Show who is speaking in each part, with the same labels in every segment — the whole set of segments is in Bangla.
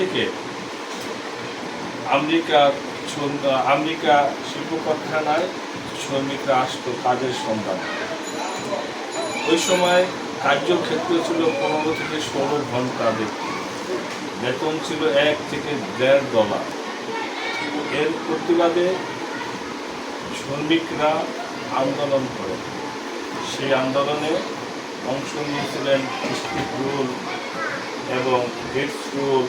Speaker 1: থেকে আমেরিকা শিল্প কারখানায় শ্রমিকরা আসতো কাজের সন্ধানে। ওই সময় কার্যক্ষেত্র ছিল 15 থেকে 16 ঘন্টা, বেতন ছিল $1 থেকে $1.5। এর প্রতিবাদে শ্রমিকরা আন্দোলন করে। সেই আন্দোলনে অংশ নিয়েছিলেন স্টিভ রুল এবং গেটস রুল,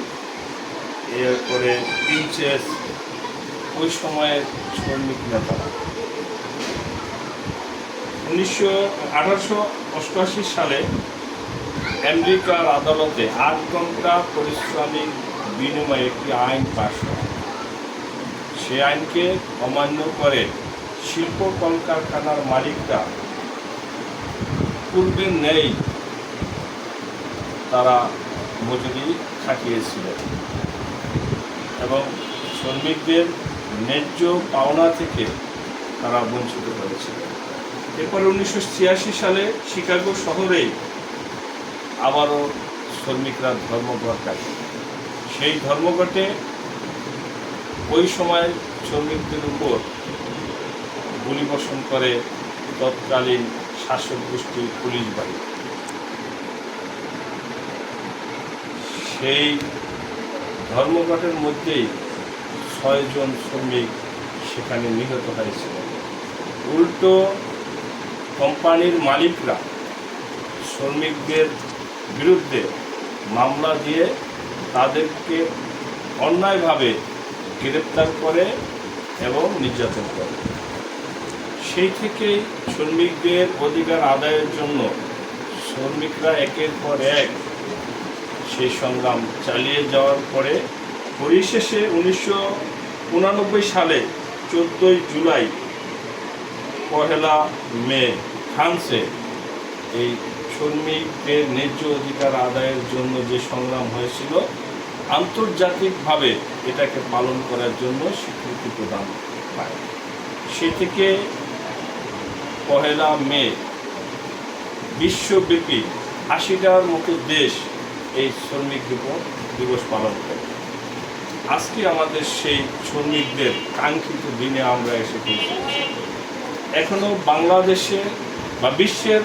Speaker 1: এরপরে প্রিন্সেস, ওই সময়ের শ্রমিক নেতারা। 1888 সালে আমেরিকার আদালতে 8 ঘন্টা পারিশ্রমিক বিনিময়ে একটি আইন পাস হয়। সেই আইনকে অমান্য করে শিল্প কলকারখানার মালিকরা পূর্বের ন্যায় তারা মজুরি খাটিয়েছিলেন এবং শ্রমিকদের ন্যায্য পাওনা থেকে তারা বঞ্চিত করেছিলেন। এরপরে 1986 সালে শিকাগো শহরেই আবারও শ্রমিকরা ধর্মঘট ডাকে। সেই ধর্মঘটে ওই সময় শ্রমিকদের উপর গুলিবর্ষণ করে তৎকালীন শাসক গোষ্ঠী পুলিশ বাহিনী। সেই ধর্মঘটের মধ্যেই 6 জন শ্রমিক সেখানে নিহত হয়েছিল। উল্টো কোম্পানির মালিকরা শ্রমিকদের বিরুদ্ধে মামলা দিয়ে তাদেরকে অন্যায়ভাবে গ্রেপ্তার করে এবং নির্যাতন করে। সেই থেকেই শ্রমিকদের অধিকার আদায়ের জন্য শ্রমিকরা একের পর এক সেই সংগ্রাম চালিয়ে যাওয়ার পরে পরিশেষে 1989 সালে 14 জুলাই 1 মে ফ্রান্সে এই শ্রমিকদের ন্যায্য অধিকার আদায়ের জন্য যে সংগ্রাম হয়েছিল, আন্তর্জাতিকভাবে এটাকে পালন করার জন্য স্বীকৃতি প্রদান পায়। সে থেকে 1 মে বিশ্বব্যাপী 80টার মতো দেশ এই শ্রমিক দিবস পালন করে। আজকে আমাদের সেই শ্রমিকদের কাঙ্ক্ষিত দিনে আমরা এসে পৌঁছেছি। এখনো বাংলাদেশে বা বিশ্বের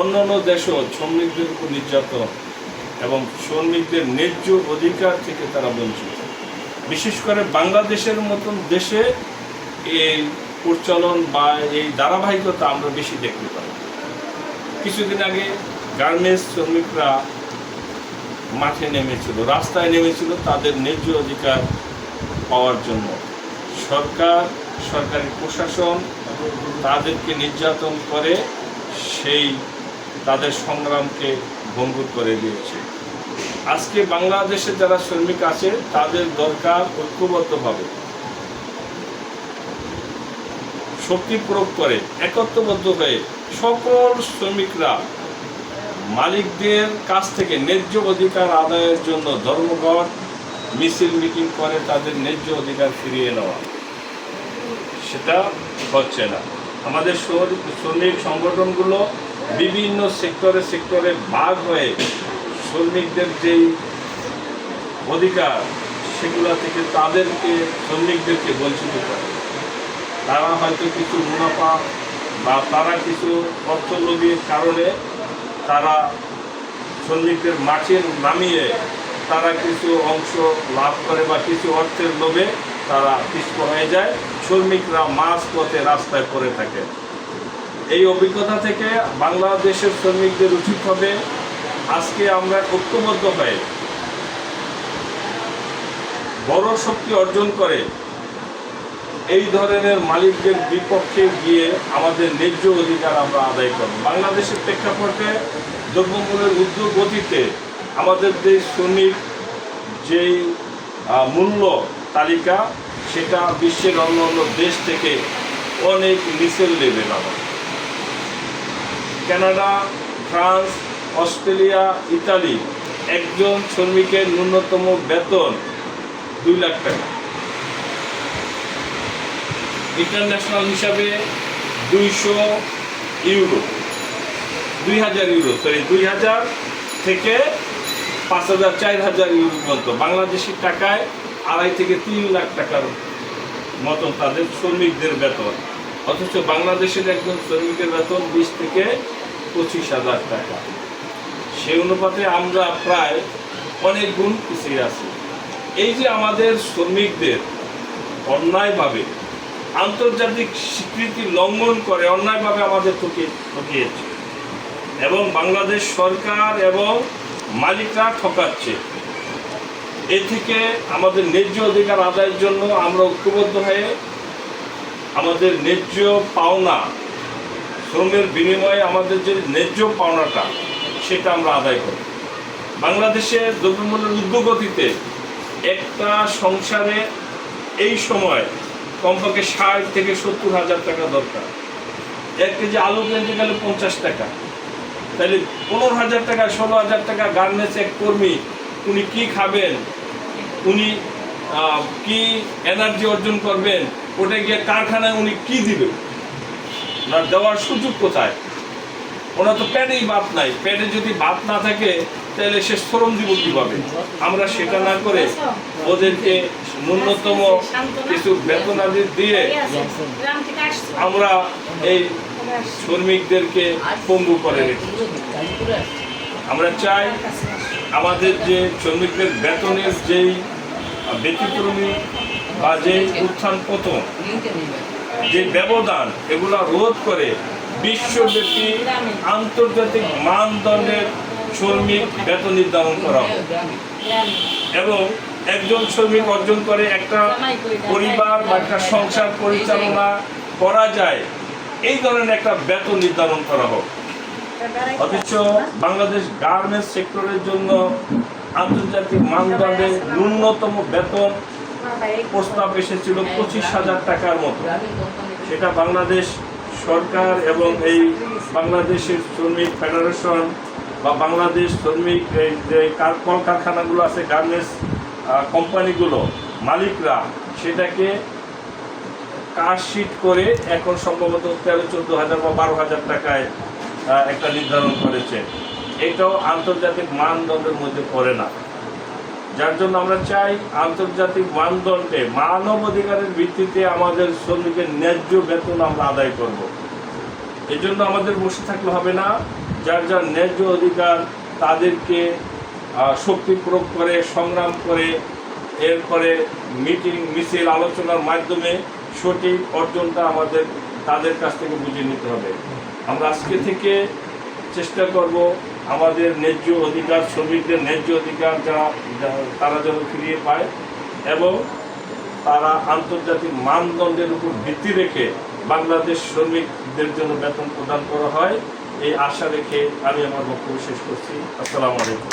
Speaker 1: অন্যান্য দেশেও শ্রমিকদের উপর নির্যাতন এবং শ্রমিকদের ন্যায্য অধিকার থেকে তারা বঞ্চিত। বিশেষ করে বাংলাদেশের মতন দেশে এই প্রচলন বা এই ধারাবাহিকতা আমরা বেশি দেখতে পাই। কিছুদিন আগে গার্মেন্টস শ্রমিকরা মাঠে নেমেছিল, রাস্তায় নেমেছিল তাদের ন্যায্য অধিকার পাওয়ার জন্য। সরকারি প্রশাসন তাদেরকে নির্যাতন করে সেই তাদের সংগ্রামকে ভঙ্গুর করে দিয়েছে। আজকে বাংলাদেশে যারা শ্রমিক আছে তাদের দরকার ঐক্যবদ্ধভাবে শক্তি প্রয়োগ করে একত্রবদ্ধ হয়ে সকল শ্রমিকরা মালিকদের কাছ থেকে ন্যায্য অধিকার আদায়ের জন্য ধর্মঘট মিছিল মিটিং করে তাদের ন্যায্য অধিকার ফিরিয়ে নেওয়া। সেটা হচ্ছে না। আমাদের শ্রমিক সংগঠনগুলো বিভিন্ন সেক্টরে ভাগ হয়ে শ্রমিকদের যেই অধিকার সেগুলো থেকে শ্রমিকদেরকে বঞ্চিত করে। তারা হয়তো কিছু মুনাফা বা তারা কিছু অর্থলোভীর কারণে তারা শ্রমিকদের মাঠে নামিয়ে তারা কিছু অংশ লাভ করে বা কিছু অর্থের লোভে তারা পিছপা হয়ে যায়। শ্রমিকরা মাঝপথে রাস্তায় পড়ে থাকে। এই অভিজ্ঞতা থেকে বাংলাদেশের শ্রমিকদের উচিত হবে আজকে আমরা ঐক্যবদ্ধ হয়ে বড় শক্তি অর্জন করে এই ধরনের মালিকদের বিপক্ষে গিয়ে আমাদের ন্যায্য অধিকার আমরা আদায় করব। বাংলাদেশের প্রেক্ষাপটে দ্রব্যমূল্যের ঊর্ধ্বগতিতে আমাদের দেশ শ্রমিক যেই মূল্য তালিকা সেটা বিশ্বের অন্যান্য দেশ থেকে অনেক নিচের লেভেল। আমাদের কানাডা, ফ্রান্স, অস্ট্রেলিয়া, ইতালি একজন শ্রমিকের ন্যূনতম বেতন 2 লাখ টাকা। ইন্টারন্যাশনাল হিসাবে 2000 ইউরো, 2000 থেকে 5,000 4,000 ইউরো পর্যন্ত, বাংলাদেশি টাকায় 2.5 থেকে 3 লাখ টাকার মতন তাদের শ্রমিকদের বেতন। অথচ বাংলাদেশের একজন শ্রমিকের বেতন 20 থেকে 25,000 টাকা। সেই অনুপাতে আমরা প্রায় অনেক গুণ পিছিয়ে আছি। এই যে আমাদের শ্রমিকদের অন্যায়ভাবে আন্তর্জাতিক স্বীকৃতি লঙ্ঘন করে অন্যায়ভাবে আমাদের ঠকিয়েছে এবং বাংলাদেশ সরকার এবং মালিকরা ঠকাচ্ছে, এ থেকে আমাদের ন্যায্য অধিকার আদায়ের জন্য আমরা ঐক্যবদ্ধ হয়ে আমাদের ন্যায্য পাওনা, শ্রমের বিনিময়ে আমাদের যে ন্যায্য পাওনাটা সেটা আমরা আদায় করি। বাংলাদেশে দ্রব্যমূল্যের ঊর্ধ্বগতিতে একটা সংসারে এই সময় কমপক্ষে 60 থেকে 70 হাজার টাকা দরকার। 1 কেজি আলু কিনতে গেলে 50 টাকা, তাহলে 15,000 টাকা 16,000 টাকা গার্মেন্টস এক কর্মী উনি কি খাবেন, উনি কি এনার্জি অর্জন করবেন, ওটা গিয়ে কারখানায় উনি কি দিবেন, ওনার দেওয়ার সুযোগ কোথায়? ওনার তো পেটেই ভাত নাই, পেটে যদি ভাত না থাকে তাহলে সে শ্রম দিব কীভাবে? আমরা সেটা না করে ওদেরকে ন্যূনতম কিছু বেতনাদি দিয়ে আমরা এই শ্রমিকদেরকে পঙ্গু করে রেখেছি। আমরা চাই আমাদের যে শ্রমিকদের বেতনের যেই ব্যতিক্রমী বা যে উত্থান পতন, যে ব্যবধান, এগুলা রোধ করে বিশ্বব্যাপী আন্তর্জাতিক মানদণ্ডের শ্রমিক বেতন নির্ধারণ করা হবে এবং একজন শ্রমিক অর্জন করে একটা পরিবার বা একটা সংসার পরিচালনা করা যায় এই ধরনের একটা বেতন নির্ধারণ করা হোক। অথচ বাংলাদেশ গার্মেন্টস সেক্টরের জন্য আন্তর্জাতিক মানদণ্ডে ন্যূনতম বেতন প্রস্তাব এসেছিল 25,000 টাকার মতো। সেটা বাংলাদেশ সরকার এবং এই বাংলাদেশের শ্রমিক ফেডারেশন বা বাংলাদেশ শ্রমিক যে কলকারখানাগুলো আছে, গার্মেন্টস কোম্পানিগুলো মালিকরা সেটাকে কার্ডশিট করে এখন সম্ভবত 13-14 হাজার বা 12,000 টাকায় একটা নির্ধারণ করেছে। এটাও আন্তর্জাতিক মানদণ্ডের মধ্যে পড়ে না, যার জন্য আমরা চাই আন্তর্জাতিক মানদণ্ডে মানব অধিকারের ভিত্তিতে আমাদের শ্রমিকের ন্যায্য বেতন আমরা আদায় করব। এই জন্য আমাদের বসে থাকলে হবে না, যার যার ন্যায্য অধিকার তাদেরকে শক্তি প্রয়োগ করে সংগ্রাম করে এরপরে মিটিং মিছিল আলোচনার মাধ্যমে সঠিক অর্জনটা আমাদের তাদের কাছ থেকে বুঝে নিতে হবে। আমরা আজকে থেকে চেষ্টা করব আমাদের ন্যায্য অধিকার, শ্রমিকদের ন্যায্য অধিকার তারা যেন ফিরিয়ে পায় এবং তারা আন্তর্জাতিক মানদণ্ডের উপর ভিত্তি রেখে বাংলাদেশ শ্রমিকদের জন্য বেতন প্রদান করা হয়, এই আশা রেখে আমি আমার বক্তব্য শেষ করছি। আসসালামু আলাইকুম।